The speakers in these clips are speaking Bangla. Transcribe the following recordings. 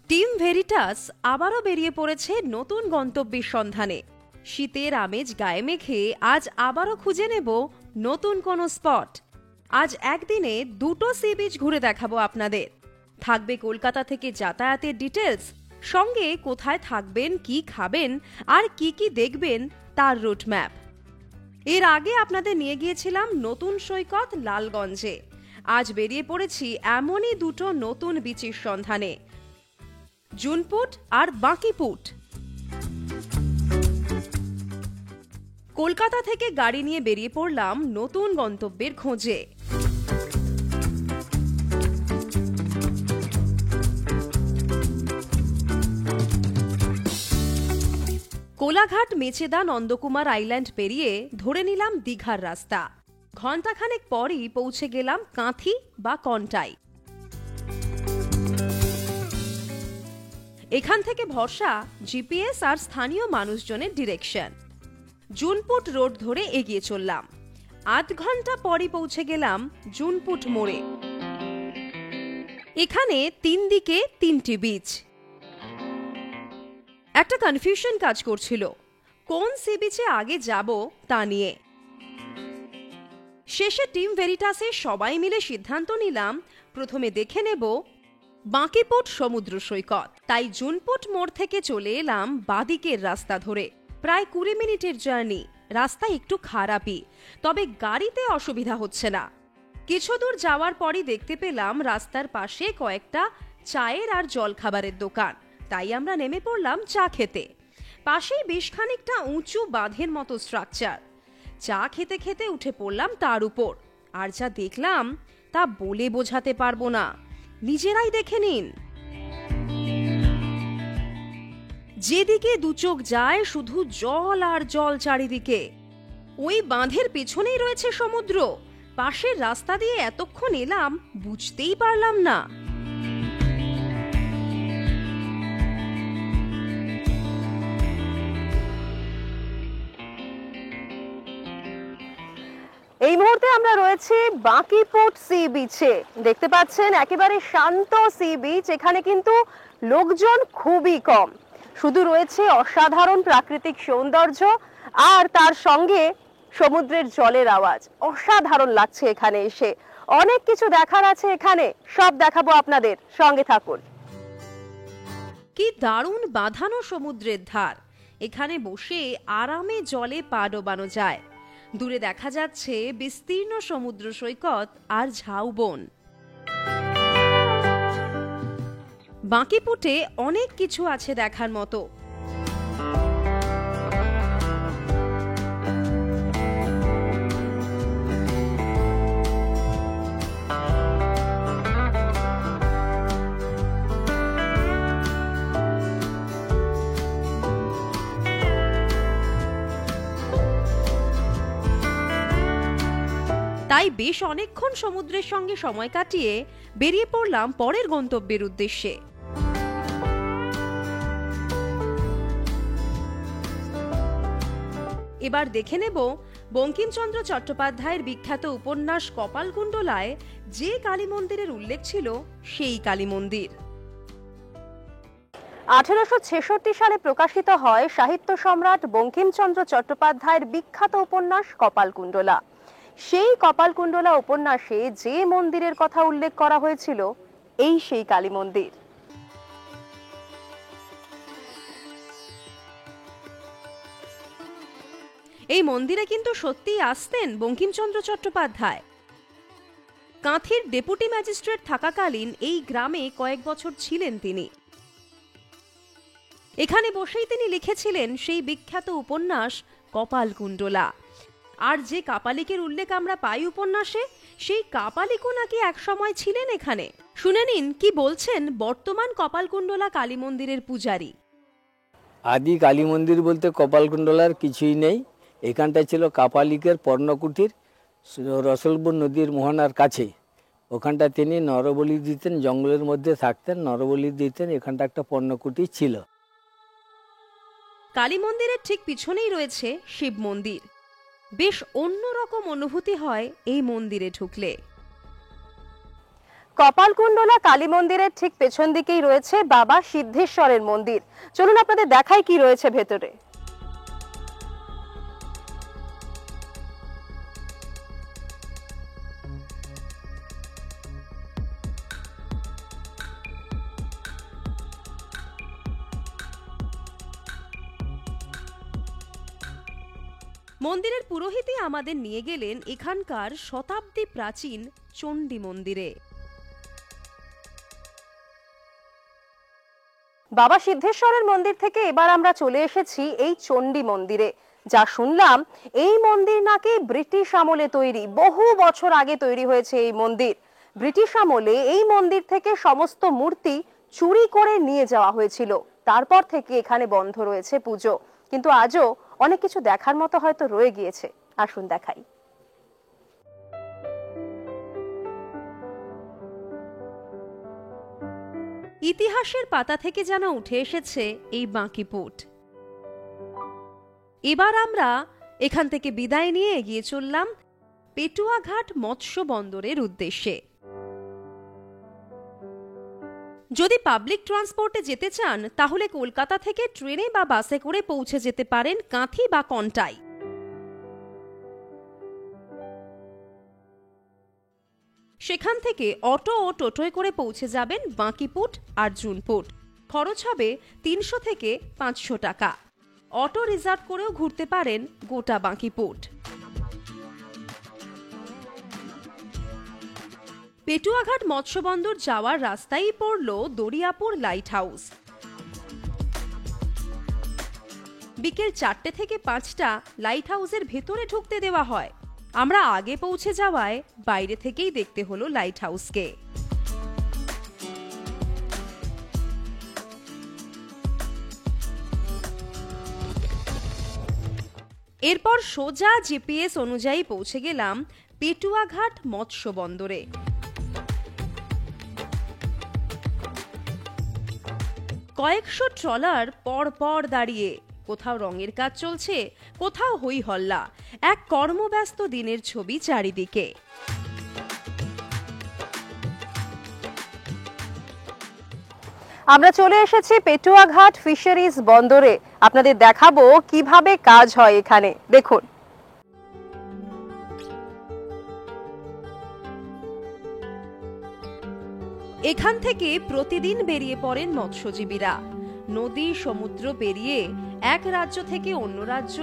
টিম ভেরিটাস আবারও বেরিয়ে পড়েছে নতুন গন্তব্যের সন্ধানে। শীতের আমেজ গায়ে মেখে আজ আবারও খুঁজে নেব নতুন কোনো স্পট। আজ একদিনে দুটো সি বিচ ঘুরে দেখাবো আপনাদের। থাকবে কলকাতা থেকে যাতায়াতের ডিটেলস, সঙ্গে কোথায় থাকবেন, কি খাবেন আর কি কি দেখবেন তার রুট ম্যাপ। এর আগে আপনাদের নিয়ে গিয়েছিলাম নতুন সৈকত লালগঞ্জে। আজ বেরিয়ে পড়েছি এমনই দুটো নতুন বিচের সন্ধানে, জুনপুট আর বাঁকিপুট। কলকাতা থেকে গাড়ি নিয়ে বেরিয়ে পড়লাম নতুন গন্তব্যের খোঁজে। কোলাঘাট, মেচেদা, নন্দকুমার আইল্যান্ড পেরিয়ে ধরে নিলাম দীঘার রাস্তা। ঘণ্টাখানেক পরই পৌঁছে গেলাম কাঁথি বা কন্টাই। এখান থেকে ভরসা জিপিএস আর স্থানীয় মানুষজনের ডিরেকশন। জুনপুট রোড ধরে এগিয়ে চললাম। আধ ঘন্টা পরই পৌঁছে গেলাম জুনপুট মোড়ে। এখানে তিন দিকে তিনটি বিচ। একটা কনফিউশন কাজ করছিল কোন সি বিচে আগে যাব তা নিয়ে। শেষে টিম ভেরিটাসে সবাই মিলে সিদ্ধান্ত নিলাম প্রথমে দেখে নেব বাঁকিপুট সমুদ্র সৈকত। তাই জুনপুট মোড় থেকে চলে এলাম বাদিকের রাস্তা ধরে। প্রায় 20 মিনিটের জার্নি। রাস্তা একটু খারাপই, তবে গাড়িতে অসুবিধা হচ্ছে না। কিছু দূর যাওয়ার পরই দেখতে পেলাম রাস্তার পাশে কয়েকটা চায়ের আর জলখাবারের দোকান। তাই আমরা নেমে পড়লাম চা খেতে। পাশেই বেশ খানিকটা উঁচু বাঁধের মতো স্ট্রাকচার। চা খেতে খেতে উঠে পড়লাম তার উপর। আর যা দেখলাম তা বলে বোঝাতে পারবো না, নিজেরাই দেখে নিন। যেদিকে দু চোখ যায় শুধু জল আর জল চারিদিকে। ওই বাঁধের পেছনেই রয়েছে সমুদ্র। পাশের রাস্তা দিয়ে এতক্ষণ এলাম বুঝতেই পারলাম না। এই মুহূর্তে আমরা রয়েছি বাঁকিপুট সি বিচে। দেখতে পাচ্ছেন একেবারে শান্ত সি বিচ। এখানে কিন্তু লোকজন খুবই কম, শুধু রয়েছে অসাধারণ প্রাকৃতিক সৌন্দর্য আর তার সঙ্গে সমুদ্রের জলের আওয়াজ। অসাধারণ লাগছে এখানে এসে। অনেক কিছু দেখার আছে এখানে, সব দেখাবো আপনাদের, সঙ্গে থাকুন। কি দারুণ বাঁধানো সমুদ্রের ধার। এখানে বসে আরামে জলে পা ডোবানো যায়। দূরে দেখা যাচ্ছে বিস্তীর্ণ সমুদ্র সৈকত আর ঝাউবন। বাঁকিপুটে অনেক কিছু আছে দেখার মতো। তাই বেশ অনেকক্ষণ সমুদ্রের সঙ্গে সময় কাটিয়ে বেরিয়ে পড়লাম পরের গন্তব্যের উদ্দেশ্যে। এবার দেখে নেব বঙ্কিমচন্দ্র চট্টোপাধ্যায়ের বিখ্যাত উপন্যাস কপালকুণ্ডলায় যে কালী মন্দিরের উল্লেখ ছিল সেই কালী মন্দির। 1866 সালে প্রকাশিত হয় সাহিত্য সম্রাট বঙ্কিমচন্দ্র চট্টোপাধ্যায়ের বিখ্যাত উপন্যাস কপালকুণ্ডলা। সেই কপালকুণ্ডলা উপন্যাসে যে মন্দিরের কথা উল্লেখ করা হয়েছিল এই সেই কালী মন্দির। এই মন্দিরে কিন্তু সত্যিই আসতেন বঙ্কিমচন্দ্র চট্টোপাধ্যায়। কাঁথির ডেপুটি ম্যাজিস্ট্রেট থাকাকালীন এই গ্রামে কয়েক বছর ছিলেন তিনি। এখানে বসেই তিনি লিখেছিলেন সেই বিখ্যাত উপন্যাস কপালকুণ্ডলা। আর যে কাপালিকের উল্লেখ আমরা পাই উপন্যাসে, সেই কাপালিকও নাকি একসময় ছিলেন এখানে। শুনে নিন কি বলছেন বর্তমান কপালকুণ্ডলা কালী মন্দিরের পূজারী। আদি কালী মন্দির বলতে কপালকুণ্ডলার কিছুই নেই। এখানটা ছিল কাপালিকের পর্ণকুটির, রসলপুর নদীর মোহনার কাছে। ওখানটা তিনি নরবলি দিতেন, জঙ্গলের মধ্যে থাকতেন, নরবলি দিতেন। এখানটা একটা পর্ণকুটির ছিল। কালী মন্দিরের ঠিক পিছনেই রয়েছে শিব মন্দির। বেশ অন্যরকম অনুভূতি হয় এই মন্দিরে ঢুকলে। কপালকুণ্ডলা কালী মন্দিরের ঠিক পেছন দিকেই রয়েছে বাবা সিদ্ধেশ্বরের মন্দির। চলুন আপনাদের দেখাই কি রয়েছে ভেতরে। মন্দিরের পুরোহিতই আমাদের নিয়ে গেলেন এখানকার শতাব্দী প্রাচীন চণ্ডী মন্দিরে। বাবা সিদ্ধেশ্বরের মন্দির থেকে এবার আমরা চলে এসেছি এই চণ্ডী মন্দিরে। যা শুনলাম এই মন্দির নাকি ব্রিটিশ আমলে তৈরি, বহু বছর আগে তৈরি হয়েছে এই মন্দির। ব্রিটিশ আমলে এই মন্দির থেকে সমস্ত মূর্তি চুরি করে নিয়ে যাওয়া হয়েছিল, তারপর থেকে এখানে বন্ধ রয়েছে পুজো। কিন্তু আজও অনেক কিছু দেখার মতো হয়তো রয়ে গিয়েছে, আসুন দেখাই। ইতিহাসের পাতা থেকে যেন উঠে এসেছে এই বাঁকিপুট। এবার আমরা এখান থেকে বিদায় নিয়ে এগিয়ে চললাম পেটুয়াঘাট মৎস্য বন্দরের উদ্দেশ্যে। যদি পাবলিক ট্রান্সপোর্টে যেতে চান তাহলে কলকাতা থেকে ট্রেনে বা বাসে করে পৌঁছে যেতে পারেন কাঁথি বা কন্টাই। সেখান থেকে অটো ও টোটোয় করে পৌঁছে যাবেন বাঁকিপুট আর জুনপুট। খরচ হবে 300 থেকে 500 টাকা। অটো রিজার্ভ করেও ঘুরতে পারেন গোটা বাঁকিপুট। পেটুয়াঘাট মৎস্যবন্দর যাওয়ার রাস্তায় পড়ল দরিয়াপুর লাইট হাউস। বিকেল 4টে থেকে 5টা লাইট হাউসের ভেতরে ঢুকতে দেওয়া হয়। আমরা আগে পৌঁছে যাওয়ায় বাইরে থেকেই দেখতে হলো লাইট হাউসকে। এরপর সোজা জিপিএস অনুযায়ী পৌঁছে গেলাম পেটুয়াঘাট মৎস্য বন্দরে। কয়েকশো ট্রলার পর পর দাঁড়িয়ে, কোথাও রঙের কাজ চলছে, কোথাও হই হল্লা, এক কর্মব্যস্ত দিনের ছবি চারিদিকে। আমরা চলে এসেছি পেটুয়াঘাট ফিশারিজ বন্দরে। আপনাদের দেখাবো কিভাবে কাজ হয় এখানে, দেখুন। এখান থেকে প্রতিদিন বেরিয়ে পড়েন মৎস্যজীবীরা। নদী সমুদ্র পেরিয়ে এক রাজ্য থেকে অন্য রাজ্য,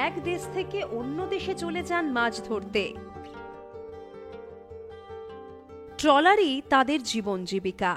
এক দেশ থেকে অন্য দেশে চলে যান মাছ ধরতে। ট্রলারই তাদের জীবন জীবিকা।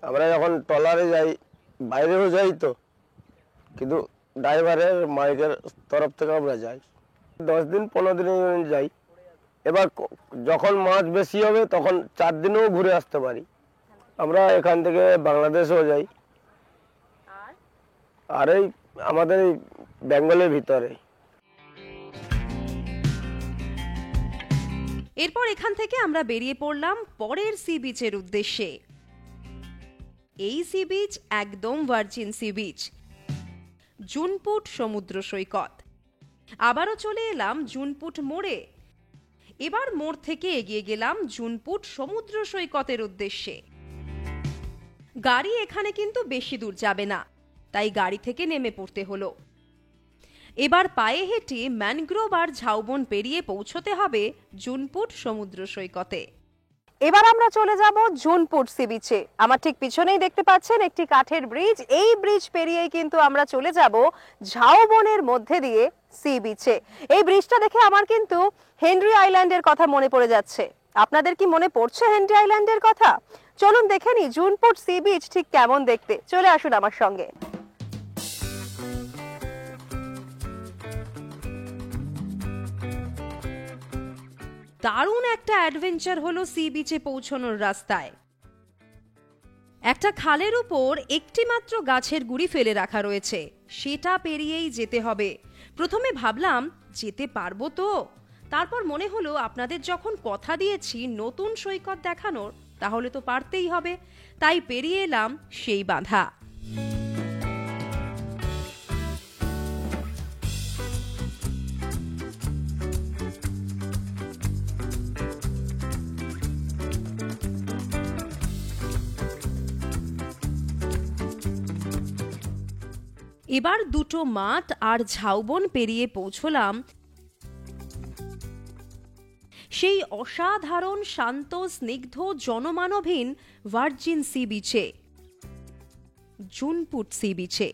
আমরা যখন ট্রলারে যাই, বাইরেও যাই তো, কিন্তু ড্রাইভারের মালিকের তরফ থেকে আমরা যাই 10 দিন 15 দিন যাই। এবার যখন মাছ বেশি হবে তখন 4 দিনেও ঘুরে আসতে পারি। আমরা এখান থেকে বাংলাদেশেও যাই, আর এই আমাদের এই বেঙ্গলের ভিতরে। এরপর এখান থেকে আমরা বেরিয়ে পড়লাম পরের সি বিচের উদ্দেশ্যে। এই সি বিচ একদম ভার্জিন সি বিচ, জুনপুট সমুদ্র সৈকত। আবারও চলে এলাম জুনপুট মোড়ে। এবার মোড় থেকে এগিয়ে গেলাম জুনপুট সমুদ্র সৈকতের উদ্দেশ্যে। গাড়ি এখানে কিন্তু বেশি দূর যাবে না, তাই গাড়ি থেকে নেমে পড়তে হলো। এবার পায়ে হেঁটে ম্যানগ্রোভ আর ঝাউবন পেরিয়ে পৌঁছতে হবে জুনপুট সমুদ্র সৈকতে। এবার আমরা চলে যাব জুনপুট সি বিচে। আমার ঠিক পিছনেই দেখতে পাচ্ছেন একটি কাঠের ব্রিজ। এই ব্রিজ পেরিয়েই কিন্তু আমরা চলে যাব ঝাউবনের মধ্যে দিয়ে সি বিচে। এই ব্রিজটা দেখে আমার কিন্তু হেনরি আইল্যান্ডের কথা মনে পড়ে যাচ্ছে। আপনাদের কি মনে পড়ছে হেনরি আইল্যান্ডের কথা? চলুন দেখে নি জুনপুট সি বিচ ঠিক কেমন দেখতে। চলে আসুন আমার সঙ্গে। দারুণ একটা অ্যাডভেঞ্চার হলো সি বিচে পৌঁছানোর রাস্তায়। একটা খালের উপর একটি মাত্র গাছের গুড়ি ফেলে রাখা রয়েছে, সেটা পেরিয়েই যেতে হবে। প্রথমে ভাবলাম যেতে পারবো তো, তারপর মনে হলো আপনাদের যখন কথা দিয়েছি নতুন সৈকত দেখানোর, তাহলে তো পারতেই হবে। তাই পেরিয়ে এলাম সেই বাঁধা। এবার দুটো মাঠ আর ঝাউবন পেরিয়ে পৌঁছলাম সেই অসাধারণ শান্ত স্নিগ্ধ জনমানবহীন ভার্জিন সি বিচে, জুনপুট সি বিচে।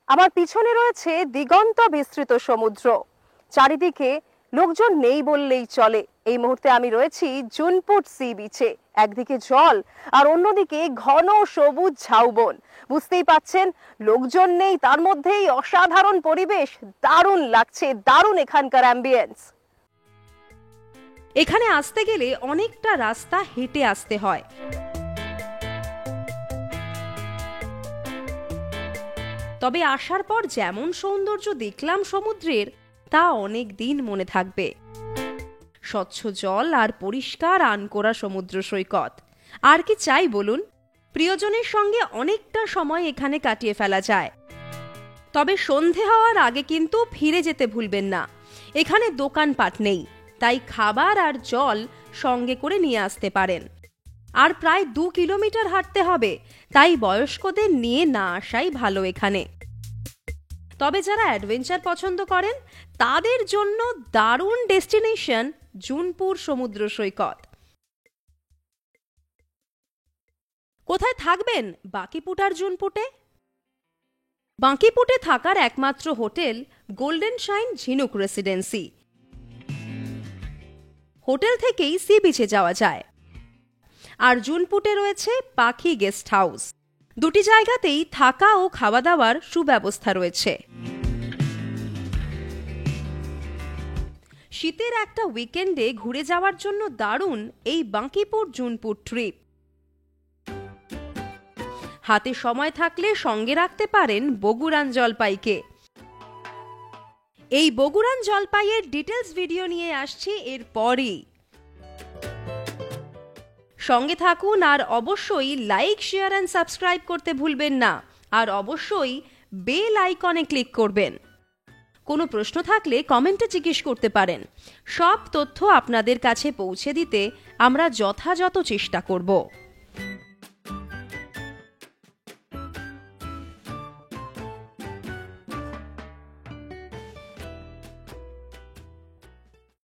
আমার পিছনে রয়েছে দিগন্ত বিস্তৃত সমুদ্র, চারিদিকে লোকজন নেই বললেই চলে। এই মুহূর্তে আমি রয়েছি জুনপুট সি বিচে, একদিকে জল আর অন্যদিকে ঘন সবুজ ঝাউবন। বুঝতেই পাচ্ছেন লোকজন নেই, তার মধ্যেই অসাধারণ পরিবেশ, দারুণ লাগছে, দারুণ এখানকার অ্যাম্বিয়েন্স। এখানে আসতে গেলে অনেকটা রাস্তা হেঁটে আসতে হয়। তবে আসার পর যেমন সৌন্দর্য দেখলাম সমুদ্রের, তা অনেক দিন মনে থাকবে। স্বচ্ছ জল আর পরিষ্কার আনকোরা সমুদ্র সৈকত, আর কি চাই বলুন? প্রিয়জনের সঙ্গে অনেকটা সময় এখানে কাটিয়ে ফেলা যায়। তবে সন্ধে হওয়ার আগে কিন্তু ফিরে যেতে ভুলবেন না। এখানে দোকানপাট নেই, তাই খাবার আর জল সঙ্গে করে নিয়ে আসতে পারেন। আর প্রায় 2 কিলোমিটার হাঁটতে হবে, তাই বয়স্কদের নিয়ে না আসাই ভালো এখানে। তবে যারা অ্যাডভেঞ্চার পছন্দ করেন তাদের জন্য দারুণ ডেস্টিনেশন জুনপুর সমুদ্র সৈকত। কোথায় থাকবেন বাঁকিপুট আর জুনপুটে? বাঁকিপুটে থাকার একমাত্র হোটেল গোল্ডেন শাইন ঝিনুক রেসিডেন্সি। হোটেল থেকেই সি বিচে যাওয়া যায়। আর জুনপুটে রয়েছে পাখি গেস্ট হাউস। দুটি জায়গাতেই থাকা ও খাওয়া দাওয়ার সুব্যবস্থা রয়েছে। শীতের একটা উইকেন্ডে ঘুরে যাওয়ার জন্য দারুণ এই বাঁকিপুট জুনপুট ট্রিপ। হাতে সময় থাকলে সঙ্গে রাখতে পারেন বগুড়ান জলপাইকে। এই বগুড়ান জলপাইয়ের ডিটেলস ভিডিও নিয়ে আসছি এরপরই। সঙ্গে থাকুন আর অবশ্যই লাইক, শেয়ার এন্ড সাবস্ক্রাইব করতে ভুলবেন না। আর অবশ্যই বেল আইকনে ক্লিক করবেন। কোনো প্রশ্ন থাকলে কমেন্টে জিজ্ঞেস করতে পারেন। সব তথ্য আপনাদের কাছে পৌঁছে দিতে আমরা যথাযথ চেষ্টা করব।